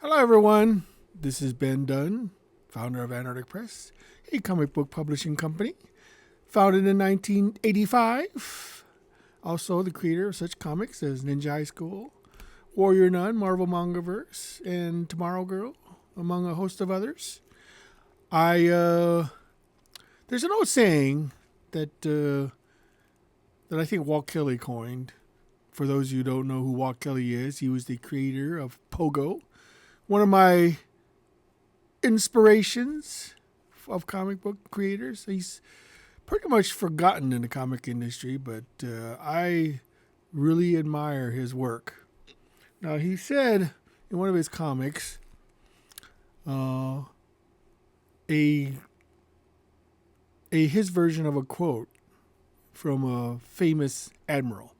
Hello, everyone. This is Ben Dunn, founder of Antarctic Press, a comic book publishing company founded in 1985. Also, the creator of such comics as Ninja High School, Warrior Nun, Marvel Mangaverse, and Tomorrow Girl, among a host of others. There's an old saying that I think Walt Kelly coined. For those of you who don't know who Walt Kelly is, he was the creator of Pogo, one of my inspirations of comic book creators. He's pretty much forgotten in the comic industry, but I really admire his work. Now, he said in one of his comics, a his version of a quote from a famous admiral.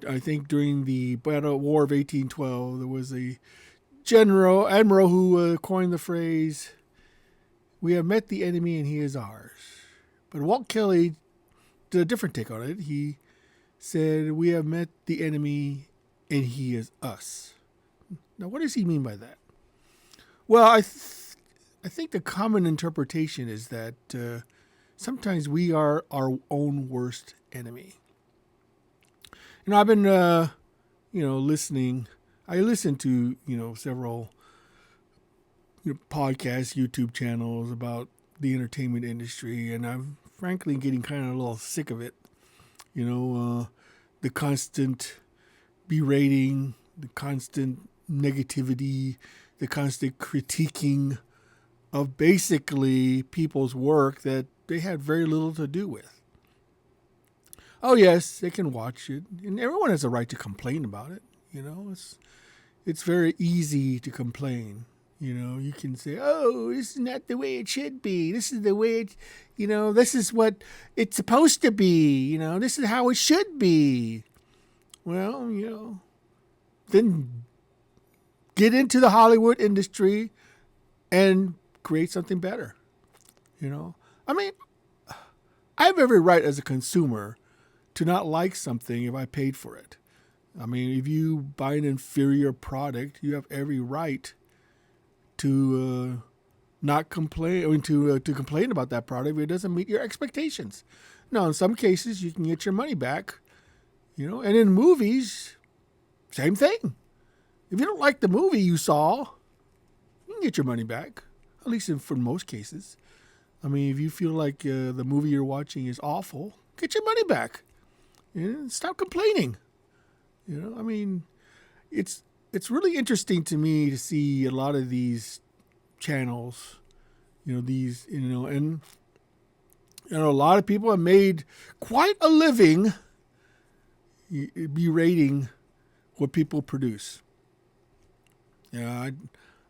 I think during the Battle War of 1812, there was a admiral who coined the phrase, "We have met the enemy and he is ours." But Walt Kelly did a different take on it. He said, "We have met the enemy and he is us." Now, what does he mean by that? Well, I think the common interpretation is that sometimes we are our own worst enemy. I've been, listening. I listen to, several podcasts, YouTube channels about the entertainment industry, and I'm frankly getting kind of a little sick of it. The constant berating, the constant negativity, the constant critiquing of basically people's work that they had very little to do with. Oh yes, they can watch it, and everyone has a right to complain about it. It's very easy to complain. You can say, "Oh, this is not the way it should be. This is the way it, this is what it's supposed to be. This is how it should be." Well, then get into the Hollywood industry and create something better. I mean, I have every right as a consumer to not like something if I paid for it. I mean, if you buy an inferior product, you have every right to not complain, to complain about that product if it doesn't meet your expectations. Now, in some cases, you can get your money back, and in movies, same thing. If you don't like the movie you saw, you can get your money back, at least for most cases. I mean, if you feel like the movie you're watching is awful, get your money back. Stop complaining. I mean, it's really interesting to me to see a lot of these channels, and a lot of people have made quite a living berating what people produce. I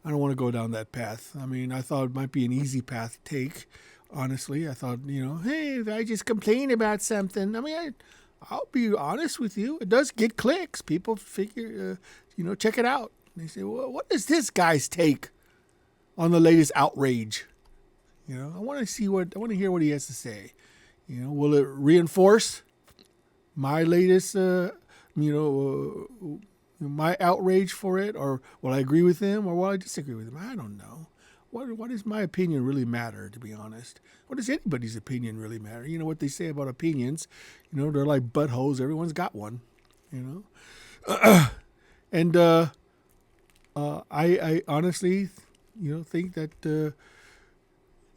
don't want to go down that path. I mean, I thought it might be an easy path to take. Honestly, I thought, hey, if I just complain about something, I mean, I'll be honest with you. It does get clicks. People figure, check it out. And they say, well, what is this guy's take on the latest outrage? I want to hear what he has to say. Will it reinforce my latest, my outrage for it, or will I agree with him, or will I disagree with him? I don't know. What does my opinion really matter, to be honest? What does anybody's opinion really matter? You know what they say about opinions? They're like buttholes. Everyone's got one, And I honestly, think that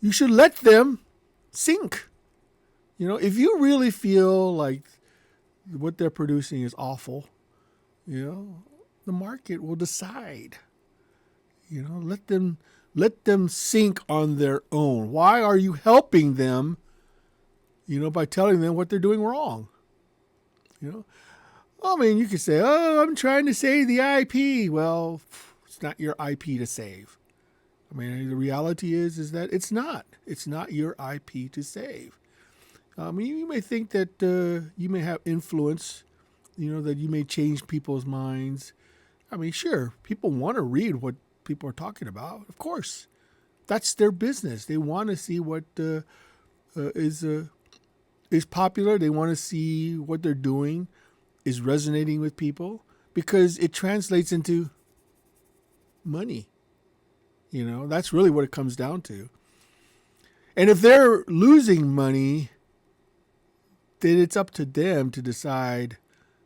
you should let them sink. If you really feel like what they're producing is awful, the market will decide. Let them sink on their own. Why are you helping them, by telling them what they're doing wrong? I mean, you could say, "Oh, I'm trying to save the IP." Well, it's not your IP to save. I mean, the reality is that it's not. It's not your IP to save. I mean, you may think that you may have influence, that you may change people's minds. I mean, sure, people want to read what people are talking about. Of course, that's their business. They want to see what is popular. They want to see what they're doing is resonating with people, because it translates into money. That's really what it comes down to. And if they're losing money, then it's up to them to decide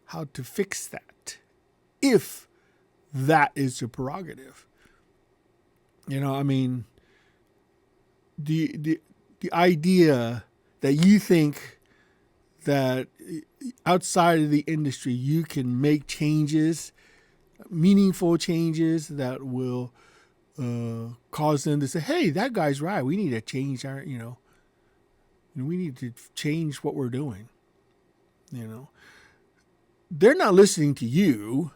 how to fix that, if that is your prerogative. The idea that you think that outside of the industry you can make changes, meaningful changes that will cause them to say, hey, that guy's right. We need to change our, we need to change what we're doing. They're not listening to you.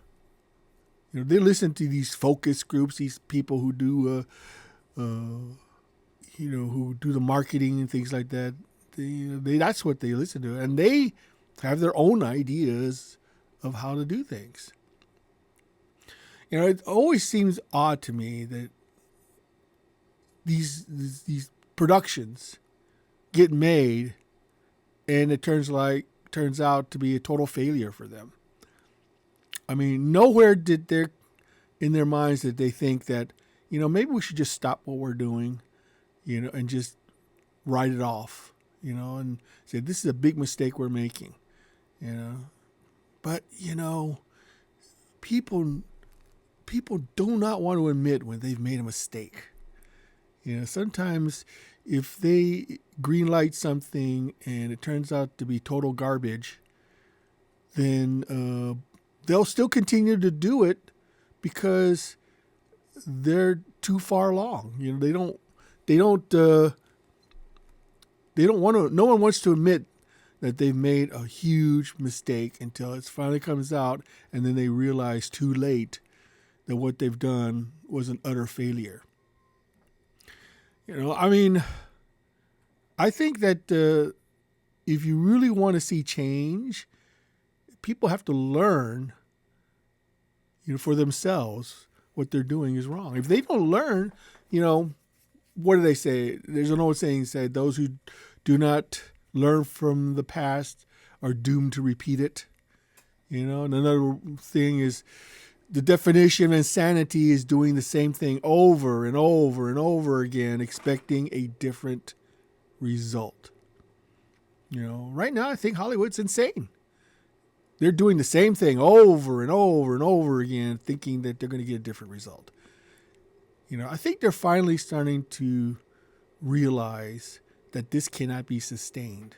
They listen to these focus groups, these people who do, who do the marketing and things like that. That's what they listen to. And they have their own ideas of how to do things. It always seems odd to me that these productions get made and it turns out to be a total failure for them. Nowhere did in their minds that they think that, maybe we should just stop what we're doing, and just write it off, and say, this is a big mistake we're making, But, people do not want to admit when they've made a mistake. Sometimes if they greenlight something and it turns out to be total garbage, then they'll still continue to do it because they're too far along. They don't want to. No one wants to admit that they've made a huge mistake until it finally comes out, and then they realize too late that what they've done was an utter failure. I think that if you really want to see change, people have to learn, for themselves what they're doing is wrong. If they don't learn, what do they say? There's an old saying said, those who do not learn from the past are doomed to repeat it. And another thing is the definition of insanity is doing the same thing over and over and over again, expecting a different result. Right now I think Hollywood's insane. They're doing the same thing over and over and over again, thinking that they're going to get a different result. I think they're finally starting to realize that this cannot be sustained.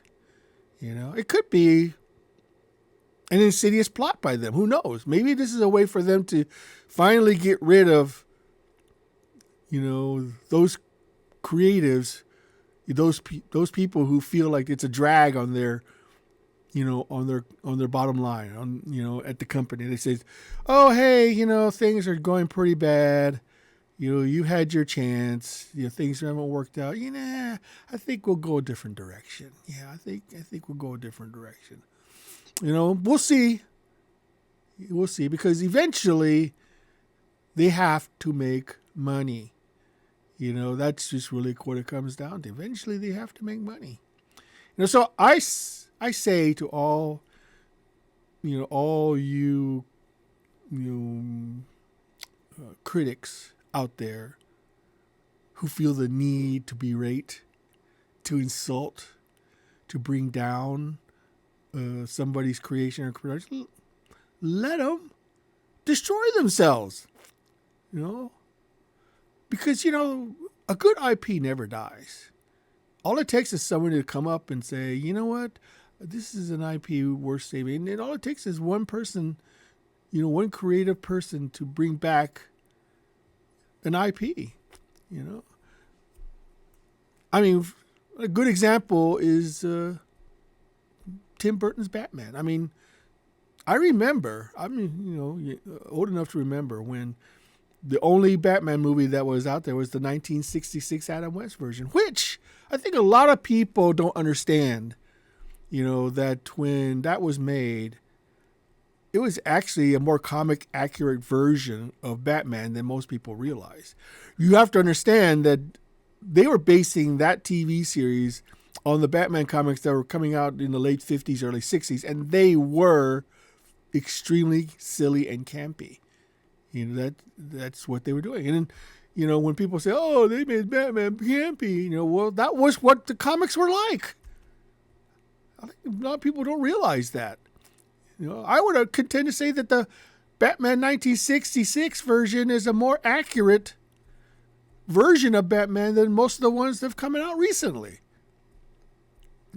It could be an insidious plot by them. Who knows? Maybe this is a way for them to finally get rid of, those creatives, those people who feel like it's a drag on their, on their bottom line, at the company. They say, oh, hey, things are going pretty bad. You had your chance. Things haven't worked out. I think we'll go a different direction. Yeah, I think we'll go a different direction. We'll see. We'll see, because eventually they have to make money. That's just really what it comes down to. Eventually they have to make money. So I say to all you critics out there who feel the need to berate, to insult, to bring down somebody's creation or production, let them destroy themselves. Because a good IP never dies. All it takes is someone to come up and say, you know what, this is an IP worth saving. And all it takes is one person, one creative person to bring back an IP. A good example is Tim Burton's Batman. I remember, old enough to remember when the only Batman movie that was out there was the 1966 Adam West version, which I think a lot of people don't understand, that when that was made, it was actually a more comic accurate version of Batman than most people realize. You have to understand that they were basing that TV series on the Batman comics that were coming out in the late 50s, early 60s, and they were extremely silly and campy. That's what they were doing. And then, when people say, "Oh, they made Batman campy," well, that was what the comics were like. I think a lot of people don't realize that. I would contend to say that the Batman 1966 version is a more accurate version of Batman than most of the ones that have come out recently.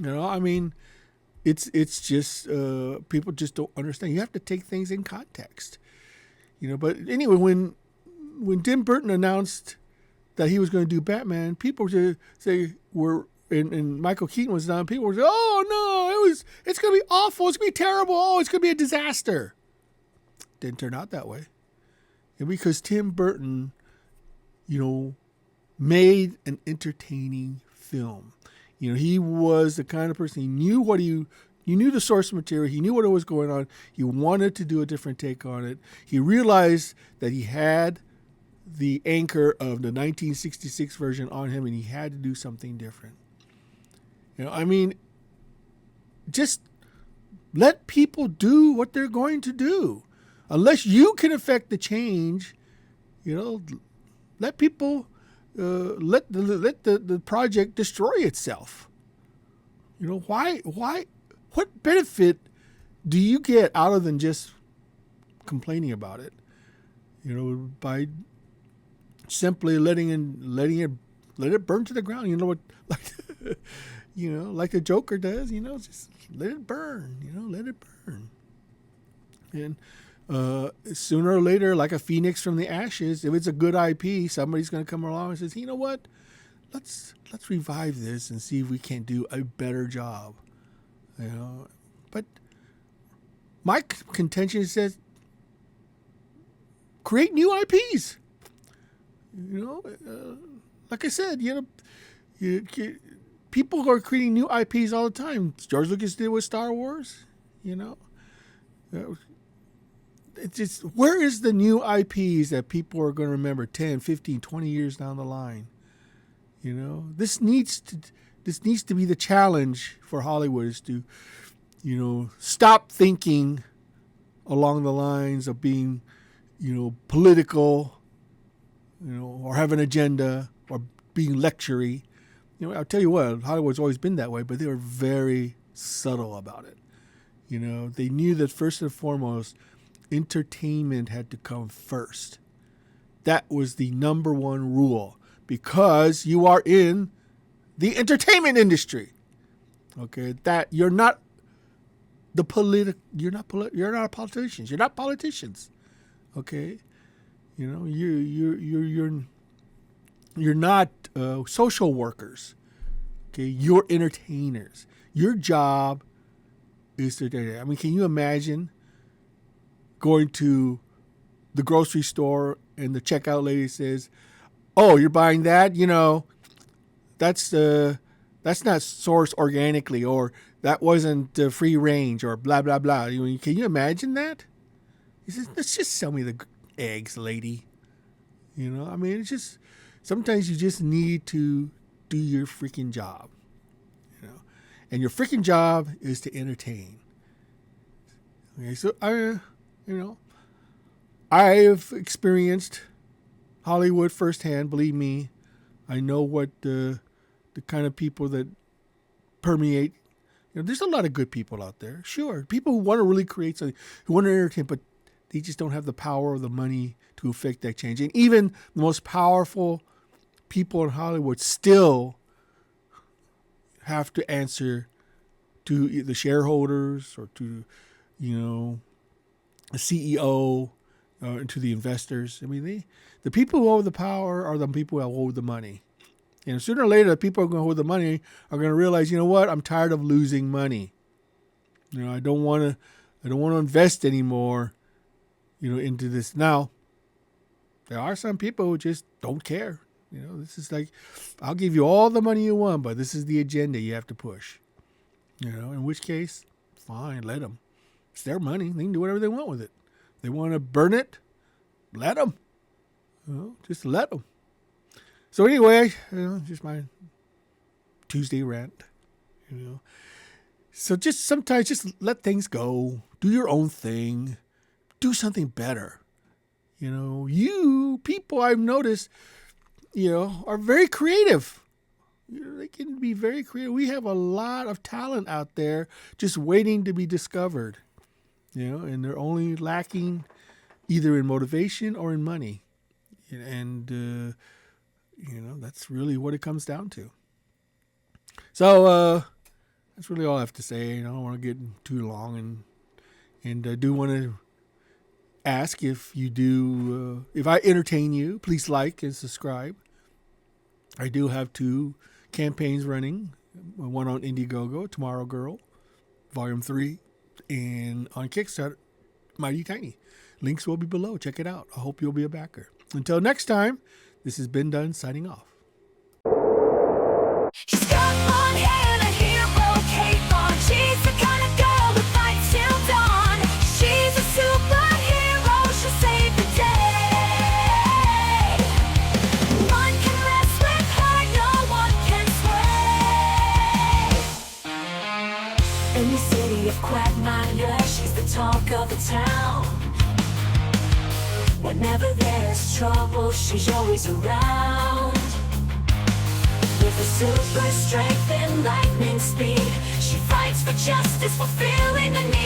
I mean, it's just people just don't understand. You have to take things in context. But anyway, when Tim Burton announced that he was going to do Batman, people just say and Michael Keaton was done. People were saying, "Oh no, it's going to be awful. It's going to be terrible. Oh, it's going to be a disaster." Didn't turn out that way, and because Tim Burton, made an entertaining film. He was the kind of person, he knew the source material. He knew what was going on. He wanted to do a different take on it. He realized that he had the anchor of the 1966 version on him, and he had to do something different. Just let people do what they're going to do. Unless you can affect the change, let people let the project destroy itself. Why? What benefit do you get out of than just complaining about it? By simply letting it burn to the ground. What, like the Joker does. Just let it burn. Let it burn. And sooner or later, like a phoenix from the ashes, if it's a good IP, somebody's going to come along and says, "You know what? Let's revive this and see if we can't do a better job." But my contention says, create new IPs. Like I said, people are creating new IPs all the time. George Lucas did with Star Wars. It's just, where is the new IPs that people are going to remember 10, 15, 20 years down the line? This needs to be the challenge for Hollywood, is to, stop thinking along the lines of being, political, or have an agenda, or being lectury. I'll tell you what, Hollywood's always been that way, but they were very subtle about it. They knew that first and foremost, entertainment had to come first. That was the number one rule, because you are in the entertainment industry. Okay, that you're not you're not politicians. You're not politicians. Okay, you're not social workers. Okay, you're entertainers. Your job is to entertain. I mean, can you imagine going to the grocery store and the checkout lady says, "Oh, you're buying that? That's not sourced organically, or that wasn't free range, or blah blah blah." Can you imagine that? He says, "Let's just sell me the eggs, lady." It's just, sometimes you just need to do your freaking job. And your freaking job is to entertain. Okay, so I've experienced Hollywood firsthand. Believe me, I know what the kind of people that permeate. There's a lot of good people out there. Sure, people who want to really create something, who want to entertain, but they just don't have the power or the money to affect that change. And even the most powerful people in Hollywood still have to answer to the shareholders, or to, the CEO, and to the investors. I mean, the people who hold the power are the people who hold the money. Sooner or later, the people who are going to hold the money are going to realize, I'm tired of losing money. I don't want to invest anymore, into this. Now, there are some people who just don't care. This is like, I'll give you all the money you want, but this is the agenda you have to push. In which case, fine, let them. It's their money. They can do whatever they want with it. They want to burn it, let them. Just let them. So anyway, just my Tuesday rant. So just sometimes just let things go. Do your own thing. Do something better. You people, I've noticed, are very creative. They can be very creative. We have a lot of talent out there just waiting to be discovered, and they're only lacking either in motivation or in money. And, that's really what it comes down to. So that's really all I have to say. I don't want to get too long, and I do want to ask if you do, if I entertain you, please like and subscribe. I do have 2 campaigns running, one on Indiegogo, Tomorrow Girl, Volume 3, and on Kickstarter, Mighty Tiny. Links will be below. Check it out. I hope you'll be a backer. Until next time, this has been Dunn signing off. She's got long hair and a hero cape on. She's the kind of girl who fights till dawn. She's a superhero, she'll save the day. One can mess with her, no one can sway. In the city of Quagmire, she's the talk of the town. Whenever there's trouble, she's always around. With her super strength and lightning speed, she fights for justice, fulfilling the need.